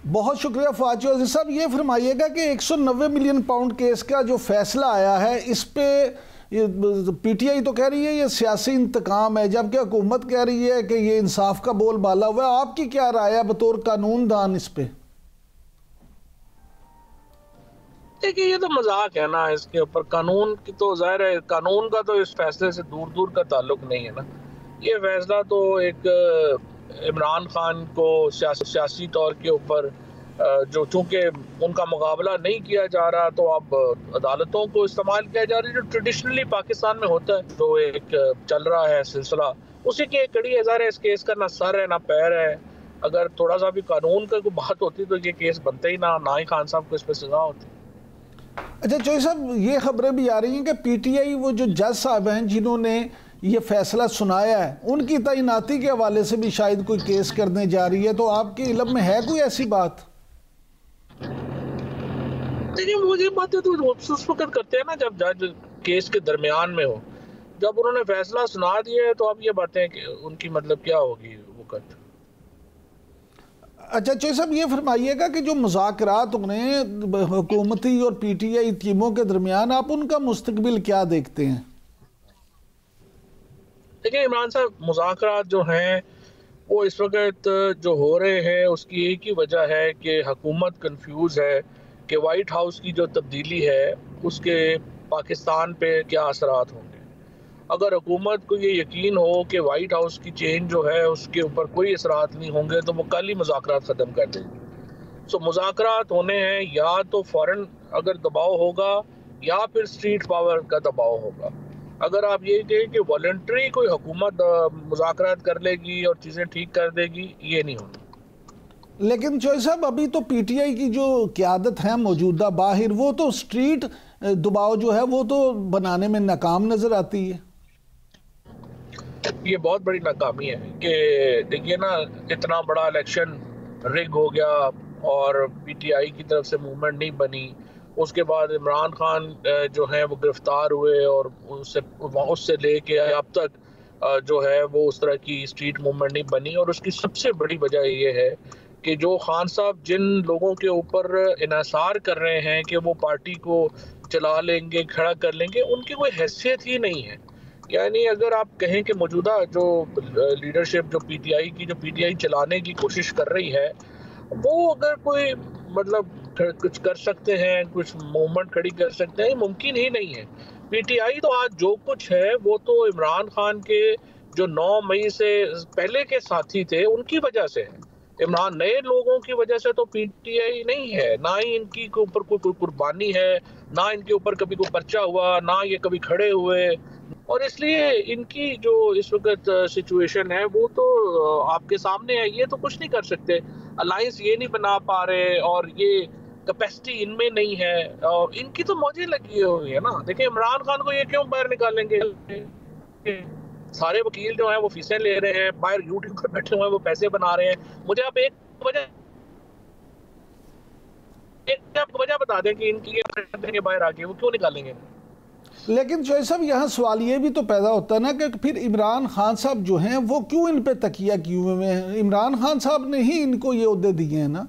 बहुत शुक्रिया फवाद चौधरी साहब। ये फरमाइएगा कि 190 मिलियन पाउंड केस का जो फैसला आया है, इस पे पीटीआई तो कह रही है ये सियासी इंतकाम है, जबकि हुकूमत कह रही है कि ये इंसाफ का बोल बाला हुआ है। आपकी क्या राय है बतौर कानूनदान इस पे? देखिए, ये तो मजाक है ना, इसके ऊपर कानून की तो जाहिर है, कानून का तो इस फैसले से दूर दूर का ताल्लुक नहीं है ना। ये फैसला तो एक इमरान खान को सियासी तौर के ऊपर जो चूंकि उनका मुकाबला नहीं किया जा रहा, तो अब अदालतों को इस्तेमाल किया जा रहा है, जो ट्रेडिशनली पाकिस्तान में होता है, जो एक चल रहा है सिलसिला, उसी की एक कड़ी है। ज़ाहिर है इस केस का ना सर है ना पैर है। अगर थोड़ा सा भी कानून का कोई बात होती तो ये केस बनते ही ना ही खान साहब को इस पर सजा होती। अच्छा चौधरी साहब, ये खबरें भी आ रही हैं कि पीटीआई वो जो जज साहब हैं जिन्होंने ये फैसला सुनाया है, उनकी तैनाती के हवाले से भी शायद कोई केस करने जा रही है। तो आपके इल्म में है कोई ऐसी बात? देखिए, मुझे बातें तो उस वक्त करते हैं ना जब जज केस के दरमियान में हो। जब उन्होंने फैसला सुना दिया है तो अब ये बातें उनकी मतलब क्या होगी वक्त। अच्छा चौधरी साहब, ये फरमाइएगा कि जो मुज़ाकरात उन्हें हुकूमती और पीटीआई टीमों के दरमियान, आप उनका मुस्तकबिल क्या देखते हैं? देखिए इमरान साहब, मुज़ाकरात जो हैं वो इस वक्त जो हो रहे हैं उसकी एक ही वजह है कि हुकूमत कंफ्यूज है कि वाइट हाउस की जो तब्दीली है उसके पाकिस्तान पे क्या असरात होंगे। अगर हुकूमत को ये यकीन हो कि वाइट हाउस की चेंज जो है उसके ऊपर कोई असरात नहीं होंगे तो वो कल ही मुज़ाकरात ख़त्म कर देगी। सो मुज़ाकरात होने हैं, या तो फ़ौरन अगर दबाव होगा या फिर स्ट्रीट पावर का दबाव होगा। अगर आप ये कहें कि वॉलंटरी कोई हुकूमत मुज़ाकरात कर लेगी और चीज़ें ठीक कर देगी, ये नहीं होगी। लेकिन चौधरी साहब, अभी तो पीटीआई की जो क़यादत है मौजूदा बाहिर, वो तो स्ट्रीट दबाव जो है वो तो बनाने में नाकाम नज़र आती है। ये बहुत बड़ी नाकामी है कि देखिए ना, इतना बड़ा इलेक्शन रिग हो गया और पीटीआई की तरफ से मूवमेंट नहीं बनी। उसके बाद इमरान खान जो है वो गिरफ्तार हुए और उससे लेके अब तक जो है वो उस तरह की स्ट्रीट मूवमेंट नहीं बनी। और उसकी सबसे बड़ी वजह ये है कि जो खान साहब जिन लोगों के ऊपर इन्हिसार कर रहे हैं कि वो पार्टी को चला लेंगे, खड़ा कर लेंगे, उनकी कोई हैसियत ही नहीं है। यानी अगर आप कहें कि मौजूदा जो लीडरशिप जो पीटीआई चलाने की कोशिश कर रही है, वो अगर कोई मतलब कुछ कर सकते हैं, कुछ मूवमेंट खड़ी कर सकते हैं, मुमकिन ही नहीं है। पीटीआई तो आज जो कुछ है वो तो इमरान खान के जो 9 मई से पहले के साथी थे उनकी वजह से है। इमरान नए लोगों की वजह से तो पीटीआई नहीं है, ना ही इनकी के ऊपर कोई कुर्बानी है, ना इनके ऊपर कभी कोई पर्चा हुआ, ना ये कभी खड़े हुए। और इसलिए इनकी जो इस वक्त सिचुएशन है वो तो आपके सामने है। ये तो कुछ नहीं कर सकते, अलायंस ये नहीं बना पा रहे और ये कैपेसिटी इनमें नहीं है और इनकी तो मौजें लगी हुई है ना। देखिए इमरान खान को ये क्यों बाहर निकालेंगे? सारे वकील जो हैं वो फीसें ले रहे हैं, बाहर यूट्यूब पर बैठे हुए हैं, वो पैसे बना रहे हैं। मुझे आप एक वजह बता दें कि इनकी ये बाहर आके वो क्यों निकालेंगे? लेकिन चौधरी साहब, यहाँ सवाल ये भी तो पैदा होता है ना कि फिर इमरान खान साहब जो हैं वो क्यों इन पे तकिया किए हुए हैं? इमरान खान साहब ने ही इनको ये ओहदे दिए हैं ना।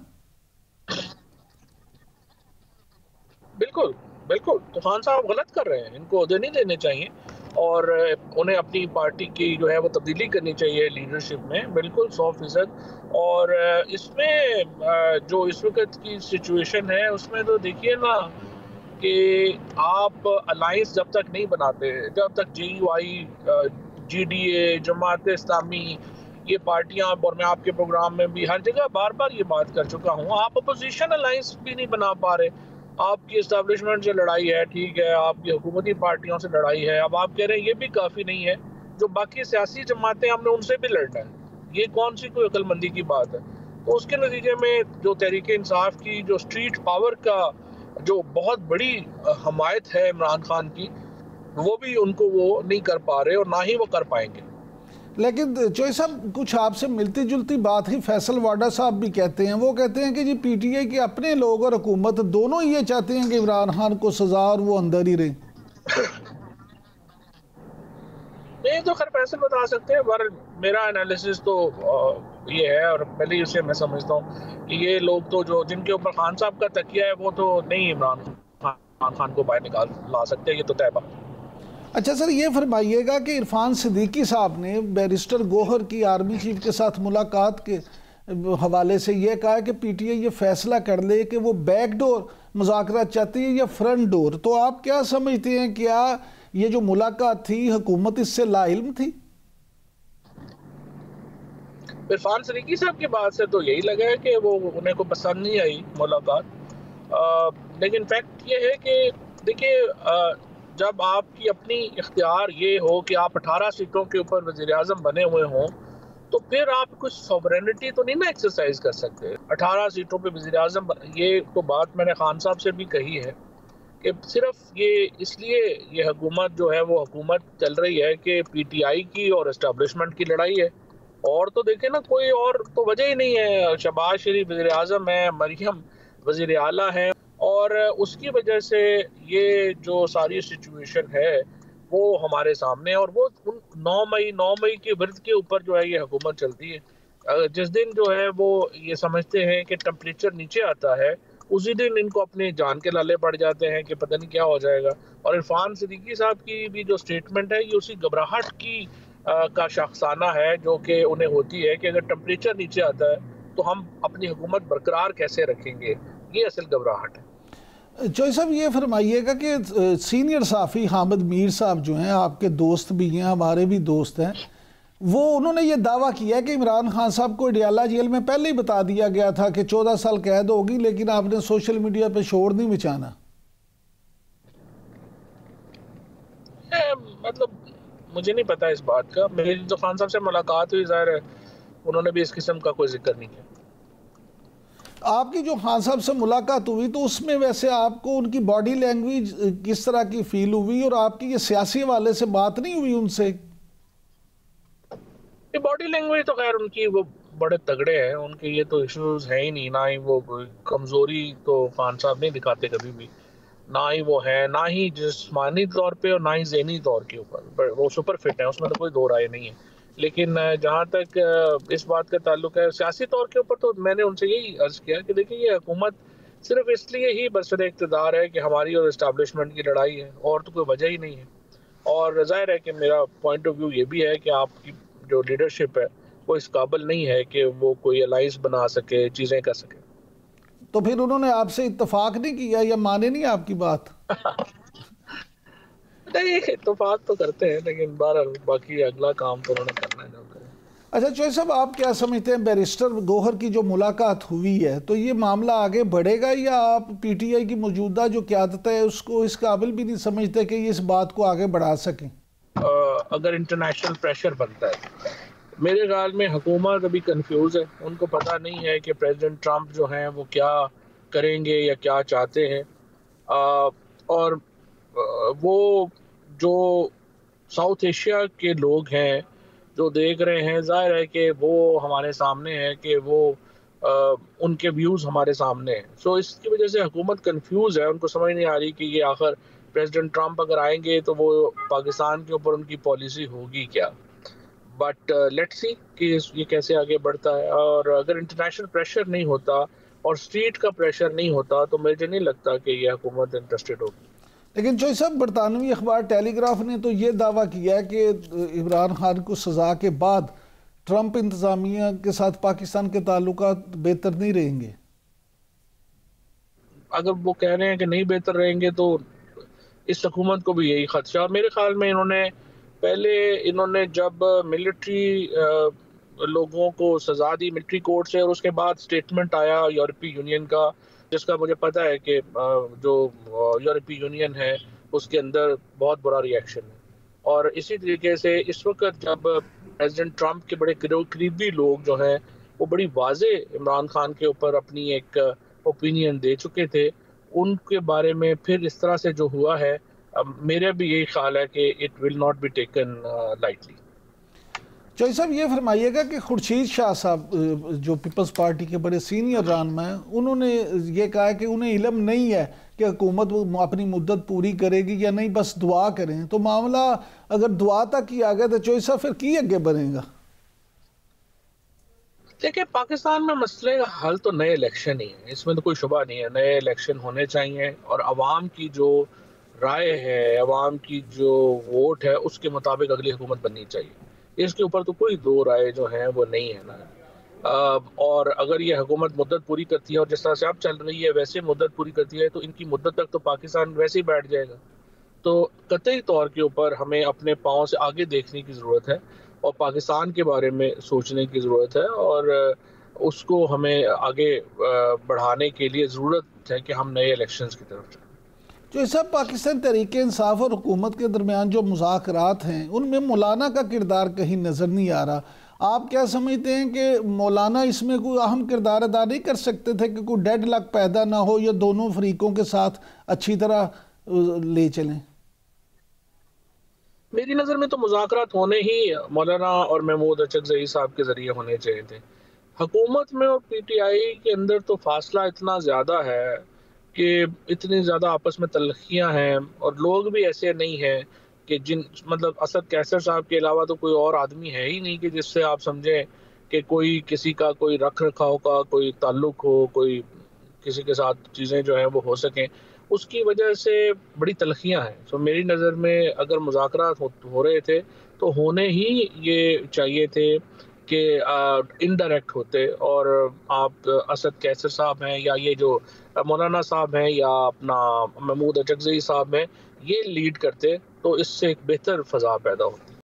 बिल्कुल बिल्कुल, तो खान साहब गलत कर रहे हैं, इनको ओहदे नहीं देने चाहिए और उन्हें अपनी पार्टी की जो है वो तब्दीली करनी चाहिए लीडरशिप में, बिल्कुल 100%। और इसमें जो इस वक्त की सिचुएशन है उसमें तो देखिए ना कि आप अलायंस जब तक नहीं बनाते, जब तक JUI, GDA, जमात इस्लामी, ये पार्टियां, और मैं आपके प्रोग्राम में भी हर जगह बार बार ये बात कर चुका हूँ, आप अपोजिशन अलायंस भी नहीं बना पा रहे। आपकी इस्टेब्लिशमेंट से लड़ाई है, ठीक है, आपकी हुकूमती पार्टियों से लड़ाई है, अब आप कह रहे हैं ये भी काफ़ी नहीं है, जो बाकी सियासी जमातें हमने उनसे भी लड़ना है, ये कौन सी कोई अक्लमंदी की बात है? तो उसके नतीजे में जो तहरीक इंसाफ की जो स्ट्रीट पावर का जो बहुत बड़ी हमायत है इमरान खान की, वो भी उनको वो नहीं कर पा रहे और ना ही वो कर पाएंगे। लेकिन चौधरी साहब, कुछ आपसे मिलती जुलती बात ही फैसल वाडा साहब भी कहते हैं। वो कहते हैं कि जी पीटीआई के अपने लोग और हुकूमत दोनों ये चाहते हैं कि इमरान खान को सजा और वो अंदर ही रहे। नहीं तो खैर फैसल बता सकते हैं, पर मेरा एनालिसिस तो ये है। और पहले इसे मैं समझता हूँ कि ये लोग तो जो जिनके ऊपर खान साहब का तकिया है वो तो नहीं इमरान खान को बाहर निकाल ला सकते, ये तो तय बात है। अच्छा सर, ये फरमाइएगा कि इरफान सिद्दीकी साहब ने बैरिस्टर गौहर की आर्मी चीफ के साथ मुलाकात के हवाले से ये कहा कि पीटीआई ये फैसला कर ले कि वो बैकडोर मुज़ाकरात चाहती है या फ्रंट डोर, तो आप क्या समझते हैं, क्या ये जो मुलाकात थी हुकूमत इससे लाइल्म थी? इरफान सिद्दीकी साहब की बात से तो यही लगा है कि वो उन्हें को पसंद नहीं आई मुलाकात। लेकिन फैक्ट ये है कि देखिए, जब आपकी अपनी इख्तियार ये हो कि आप 18 सीटों के ऊपर वज़ीर आज़म बने हुए हों, तो फिर आप कुछ सॉवरेनिटी तो नहीं ना एक्सरसाइज कर सकते। 18 सीटों पे वज़ीर आज़म, ये तो बात मैंने खान साहब से भी कही है कि सिर्फ ये इसलिए ये हुकूमत जो है वो हुकूमत चल रही है कि पीटीआई की और एस्टेब्लिशमेंट की लड़ाई है। और तो देखें ना, कोई और तो वजह ही नहीं है। शहबाज शरीफ वज़ीर आज़म है, मरियम वज़ीर आला है, और उसकी वजह से ये जो सारी सिचुएशन है वो हमारे सामने है। और वो 9 मई के व्रत के ऊपर जो है ये हुकूमत चलती है। जिस दिन जो है वो ये समझते हैं कि टेम्परेचर नीचे आता है, उसी दिन इनको अपने जान के लाले पड़ जाते हैं कि पता नहीं क्या हो जाएगा। और इरफान सिद्दीकी साहब की भी जो स्टेटमेंट है ये उसी घबराहट की का शख्साना है जो कि उन्हें होती है कि अगर टेम्परेचर नीचे आता है तो हम अपनी हुकूमत बरकरार कैसे रखेंगे, ये असल घबराहट है। चौधरी साहब, ये फरमाइएगा कि सीनियर साफ़ी हामिद मीर साहब जो हैं, आपके दोस्त भी हैं, हमारे भी दोस्त हैं, वो उन्होंने ये दावा किया कि इमरान खान साहब को अडियाला जेल में पहले ही बता दिया गया था कि 14 साल कैद होगी, लेकिन आपने सोशल मीडिया पे शोर नहीं मचाना। मतलब मुझे नहीं पता इस बात का। मेरी जो खान साहब से मुलाकात हुई, ज़ाहिर है उन्होंने भी इस किस्म का कोई जिक्र नहीं किया। आपकी जो खान साहब से मुलाकात हुई तो उसमें वैसे आपको उनकी बॉडी लैंग्वेज किस तरह की फील हुई, और आपकी ये सियासी वाले से बात नहीं हुई उनसे? ये बॉडी लैंग्वेज तो खैर उनकी वो बड़े तगड़े हैं, उनके ये तो इश्यूज हैं ही नहीं, ना ही वो कमजोरी तो खान साहब नहीं दिखाते कभी भी, ना ही वो है, ना ही जिस्मानी तौर पे और ना ही ज़हनी तौर के ऊपर वो सुपर फिट है, उसमें तो कोई दो राय नहीं है। लेकिन जहाँ तक इस बात का ताल्लुक है सियासी तौर के ऊपर, तो मैंने उनसे यही अर्ज किया कि देखिए ये हुकूमत सिर्फ इसलिए ही बरसर इक़्तिदार है कि हमारी और इस्टेब्लिशमेंट की लड़ाई है, और तो कोई वजह ही नहीं है। और ज़ाहिर है कि मेरा पॉइंट ऑफ व्यू ये भी है कि आपकी जो लीडरशिप है वो इस काबिल नहीं है कि वो कोई अलाइंस बना सके, चीज़ें कर सके। तो फिर उन्होंने आपसे इत्तेफाक नहीं किया या माने नहीं आपकी बात? नहीं, इत्तेफाक तो करते हैं, लेकिन बहरहाल बाकी अगला काम तो उन्होंने करना है जो करें। अच्छा चौधरी साहब, आप क्या समझते हैं, बैरिस्टर गौहर की जो मुलाकात हुई है तो ये मामला आगे बढ़ेगा, या आप पीटीआई की मौजूदा जो क़यादत है उसको इस काबिल भी नहीं समझते कि ये इस बात को आगे बढ़ा सकें? अगर इंटरनेशनल प्रेशर बनता है, मेरे ख्याल में हुकूमत अभी कंफ्यूज है, उनको पता नहीं है कि प्रेसिडेंट ट्रंप जो हैं वो क्या करेंगे या क्या चाहते हैं। और वो जो साउथ एशिया के लोग हैं जो देख रहे हैं, जाहिर है कि वो हमारे सामने है कि वो उनके व्यूज़ हमारे सामने हैं। सो इसकी वजह से हुकूमत कंफ्यूज है, उनको समझ नहीं आ रही कि ये आखिर प्रेसिडेंट ट्रंप अगर आएंगे तो वो पाकिस्तान के ऊपर उनकी पॉलिसी होगी क्या। बट लेट्स सी कि ये कैसे आगे बढ़ता है। और अगर इंटरनेशनल प्रेशर नहीं होता और स्ट्रीट का प्रेशर नहीं होता तो मुझे नहीं लगता कि ये हुकूमत इंटरेस्टेड होगी। लेकिन चौधरी साहब, बरतानवी अखबार टेलीग्राफ ने तो ये दावा किया है कि इमरान खान को सज़ा के बाद ट्रंप इंतज़ामिया के साथ पाकिस्तान के ताल्लुकात बेहतर नहीं रहेंगे। अगर वो कह रहे हैं कि नहीं बेहतर रहेंगे तो इस हुकूमत को भी यही खदशा। मेरे ख्याल में इन्होंने जब मिलिट्री लोगों को सज़ा दी मिलिट्री कोर्ट से, और उसके बाद स्टेटमेंट आया यूरोपीय यूनियन का, जिसका मुझे पता है कि जो यूरोपीय यूनियन है उसके अंदर बहुत बुरा रिएक्शन है। और इसी तरीके से इस वक्त जब प्रेसिडेंट ट्रंप के बड़े करीबी लोग जो हैं वो बड़ी वाज़े इमरान खान के ऊपर अपनी एक ओपिनियन दे चुके थे, उनके बारे में फिर इस तरह से जो हुआ है, मेरा भी यही ख्याल है कि it will not be taken lightly. Chaudhary साहब, ये फरमाइएगा कि खुर्शीद शाह साहब जो पीपल्स पार्टी के बड़े सीनियर रहनुमा हैं, उन्होंने ये कहा कि उन्हें इल्म नहीं है कि हुकूमत अपनी मुद्दत पूरी करेगी या नहीं, बस दुआ करें। तो मामला अगर दुआ तक ही आ गया तो चौधरी साहब फिर की आगे बढ़ेगा? देखिए, पाकिस्तान में मसले का हल तो नए इलेक्शन ही है, इसमें तो कोई शुबा नहीं है। नए इलेक्शन होने चाहिए और अवाम की जो राय है, अवाम की जो वोट है, उसके मुताबिक अगली हुकूमत बननी चाहिए। इसके ऊपर तो कोई दो राय जो है वो नहीं है ना। और अगर ये हुकूमत मुद्दत पूरी करती है और जिस तरह से अब चल रही है वैसे मुद्दत पूरी करती है, तो इनकी मुद्दत तक तो पाकिस्तान वैसे ही बैठ जाएगा। तो कतई तौर के ऊपर हमें अपने पाँव से आगे देखने की ज़रूरत है और पाकिस्तान के बारे में सोचने की ज़रूरत है, और उसको हमें आगे बढ़ाने के लिए ज़रूरत है कि हम नए इलेक्शंस की तरफ जाएं। जो इस सब पाकिस्तान तहरीक इंसाफ और हुकूमत के दरमियान जो मुज़ाकरात हैं, उनमें मौलाना का किरदार कहीं नज़र नहीं आ रहा। आप क्या समझते हैं कि मौलाना इसमें कोई अहम किरदार अदा नहीं कर सकते थे कि कोई डेड लॉक पैदा ना हो या दोनों फरीकों के साथ अच्छी तरह ले चलें? मेरी नज़र में तो मुज़ाकरात होने ही मौलाना और महमूद अचकज़ई साहब के ज़रिए होने चाहिए थे। हुकूमत में और पीटीआई के अंदर तो फासला इतना ज़्यादा है कि इतनी ज़्यादा आपस में तल्खियाँ हैं, और लोग भी ऐसे नहीं हैं कि जिन मतलब असद कैसर साहब के अलावा तो कोई और आदमी है ही नहीं कि जिससे आप समझें कि कोई किसी का कोई रख रखाव का कोई ताल्लुक हो, कोई किसी के साथ चीज़ें जो हैं वो हो सकें। उसकी वजह से बड़ी तलखियाँ हैं। सो मेरी नज़र में अगर मुज़ाकरात हो रहे थे तो होने ही ये चाहिए थे कि इनडायरेक्ट होते, और आप असद कैसर साहब हैं या ये जो मौलाना साहब हैं या अपना महमूद अचकज़ई साहब हैं, ये लीड करते तो इससे एक बेहतर फ़ज़ा पैदा हो।